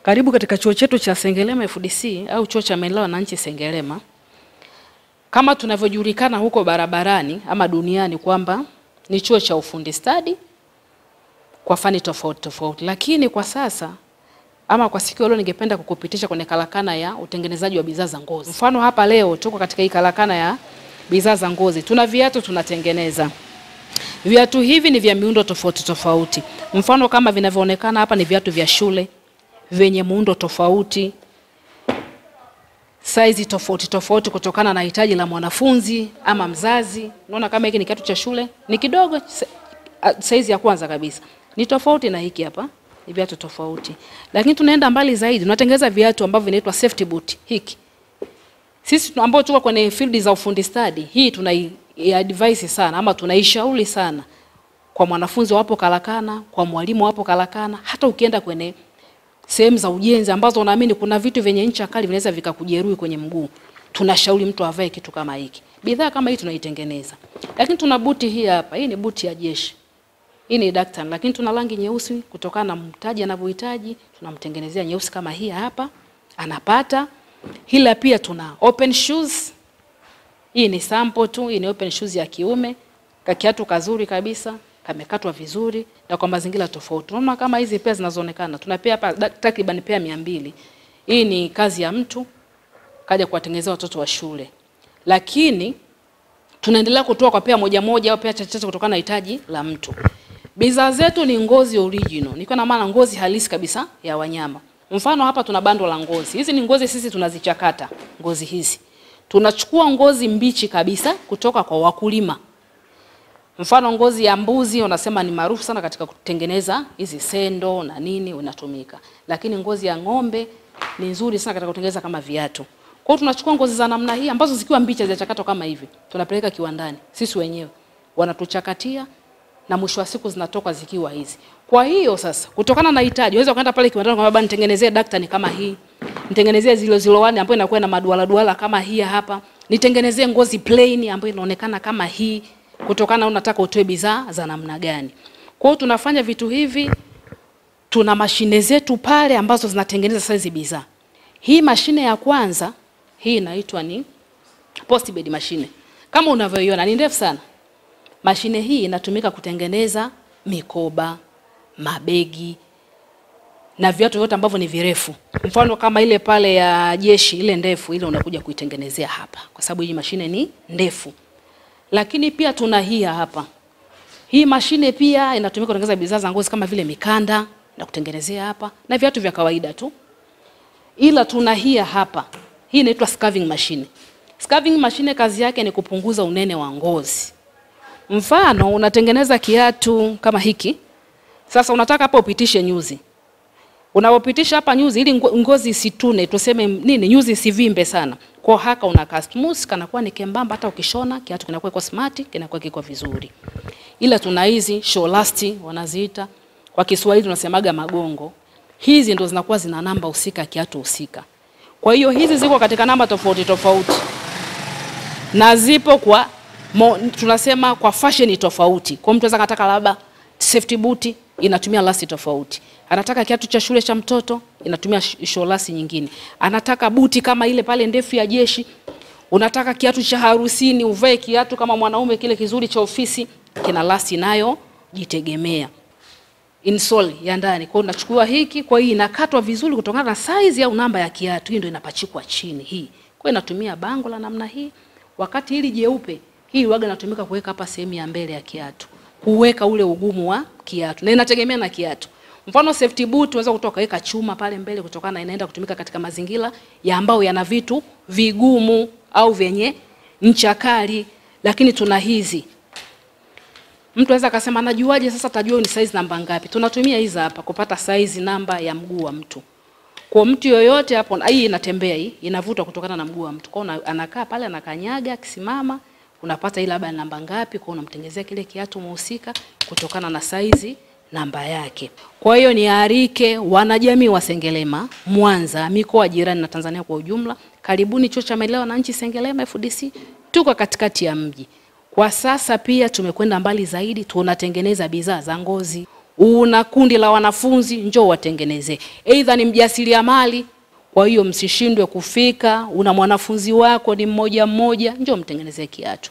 Karibu katika chuo chetu cha Sengerema FDC au chuo cha maendeleo ya wananchi Sengerema. Kama tunavyojulikana huko barabarani ama duniani kwamba ni chuo cha ufundi stadi kwa fani tofauti tofauti, lakini kwa sasa ama kwa siku leo ningependa kukupitisha kwenye karakana ya utengenezaji wa bidhaa za ngozi. Mfano hapa leo tuko katika hii karakana ya bidhaa za ngozi. Tuna viatu tunatengeneza. Viatu hivi ni vya miundo tofauti tofauti. Mfano kama vinavyoonekana hapa ni viatu vya shule venye muundo tofauti, size tofauti tofauti kutokana na hitaji la mwanafunzi ama mzazi. Unaona kama hiki ni kiatu cha shule, ni kidogo, size ya kwanza kabisa. Ni tofauti na hiki hapa, ni viatu tofauti. Lakini tunaenda mbali zaidi, tunatengeneza viatu ambavyo vinaitwa safety boot hiki. Sisi ambao tuko kwenye field za ufundi stadi, hii tunai-advise sana ama tunaishauri sana kwa mwanafunzi wapo karakana, kwa mwalimu wapo karakana, hata ukienda kwenye sehemu za ujenzi ambazo unaamini kuna vitu vyenye ncha kali vinaweza vikakujeruhi kwenye mguu, tunashauri mtu avae kitu kama hiki. Bidhaa kama hii tunaitengeneza. Lakini tuna buti hii hapa. Hii ni buti ya jeshi. Hii ni daktari, lakini tuna rangi nyeusi kutokana na mtaji anavyohitaji, tunamtengenezea nyeusi kama hii hapa, anapata. Hila pia tuna open shoes. Hii ni sample tu, hii ni open shoes ya kiume. Kakiatu kazuri kabisa, kamekatwa vizuri na kwa mazingira tofauti. Unaona kama hizi pia zinazoonekana. Tuna pia hapa takriban pia 200. Hii ni kazi ya mtu kaja kuwatengenezea watoto wa shule. Lakini tunaendelea kutoa kwa pia moja moja au pia chache kutokana na hitaji la mtu. Bidhaa zetu ni ngozi original. Niko na maana ngozi halisi kabisa ya wanyama. Mfano hapa tuna bando la ngozi. Hizi ni ngozi sisi tunazichakata, ngozi hizi. Tunachukua ngozi mbichi kabisa kutoka kwa wakulima. Mfano ngozi ya mbuzi unasema ni maarufu sana katika kutengeneza hizi sendo na nini unatumika. Lakini ngozi ya ng'ombe ni nzuri sana katika kutengeneza kama viatu. Kwa hiyo tunachukua ngozi za namna hii ambazo zikiwa mbichi zinachakatwa kama hivi. Tunapeleka kiwandani. Sisi wenyewe wanatuchakatia na mwisho wa siku zinatoka zikiwa hizi. Kwa hiyo sasa kutokana na hitaji unaweza kwenda pale kiwandani kwa baba nitengenezee daktari kama hii. Nitengenezee 001 ambayo inakuwa na maduala duala kama hii hapa. Nitengenezee ngozi plain ambayo inaonekana kama hii. Kutokana unataka utoe bidhaa za namna gani. Kwa hiyo tunafanya vitu hivi, tuna mashine zetu pale ambazo zinatengeneza size bidhaa. Hii mashine ya kwanza, hii inaitwa ni post bed machine. Kama unavyoiona ni ndefu sana. Mashine hii inatumika kutengeneza mikoba, mabegi na viatu vyote ambavyo ni virefu. Mfano kama ile pale ya jeshi ile ndefu ile unakuja kuitengenezea hapa kwa sababu hii mashine ni ndefu. Lakini pia tuna hii hapa. Hii mashine pia inatumika kutengeneza bidhaa za ngozi kama vile mikanda na kutengenezea hapa na viatu vya kawaida tu. Ila tuna hii hapa. Hii inaitwa scarving machine. Scarving machine kazi yake ni kupunguza unene wa ngozi. Mfano unatengeneza kiatu kama hiki. Sasa unataka hapa upitishe nyuzi. Unapopitisha hapa nyuzi ili ngozi isitune, tuseme nini, nyuzi isivimbe sana. Kwa haka una smooth kanakuwa ni kembamba, hata ukishona kiatu kinakuwa iko smart, kinakuwa kiko vizuri. Ila tuna hizi show last wanaziita, kwa Kiswahili tunasemaga magongo. Hizi ndo zinakuwa zina namba husika kiatu husika. Kwa hiyo hizi ziko katika namba tofauti tofauti. Na zipo kwa tunasema kwa fashion tofauti. Kwa mtu anaweza kutaka labda safety boot inatumia lasi tofauti. Anataka kiatu cha shule cha mtoto inatumia sholasi nyingine. Anataka buti kama ile pale ndefu ya jeshi. Unataka kiatu cha harusini uvae kiatu kama mwanaume kile kizuri cha ofisi kina lasi nayo jitegemea. Insole ya ndani. Kwa hiyo unachukua hiki, kwa hiyo inakatwa vizuri kutokana na size au namba ya kiatu. Hii ndio inapachikwa chini hii. Kwa hiyo inatumia bango la namna hii. Wakati hili jeupe, hii waga inatumika kuweka hapa sehemu ya mbele ya kiatu. Kuweka ule ugumu wa kiatu. Na inategemea na kiatu. Mfano safety boot unaweza kutoka weka chuma pale mbele kutokana na inaenda kutumika katika mazingira ya ambao yana vitu vigumu au vyenye ncha kali, lakini tuna hizi. Mtu anaweza akasema anajuaje sasa tajua ni size namba ngapi? Tunatumia hizi hapa kupata size namba ya mguu wa mtu. Kwa mtu yoyote hapo hii inatembea hii, inavutwa kutokana na mguu wa mtu. Kwa hiyo anakaa pale anakanyaga, akisimama, unapata ile labda namba ngapi, kwa unamtengenezea kile kiatu muhusika kutokana na size namba yake. Kwa hiyo ni arike wanajamii wa Sengerema, Mwanza, mikoa jirani na Tanzania kwa ujumla. Karibuni chuo cha maendeleo ya wananchi Sengerema FDC. Tuko katikati ya mji. Kwa sasa pia tumekwenda mbali zaidi, tunatengeneza bidhaa za ngozi. una kundi la wanafunzi, njoo watengeneze. Aidha ni mjasiriamali, kwa hiyo msishindwe kufika, una mwanafunzi wako ni mmoja mmoja, njoo mtengeneze kiatu.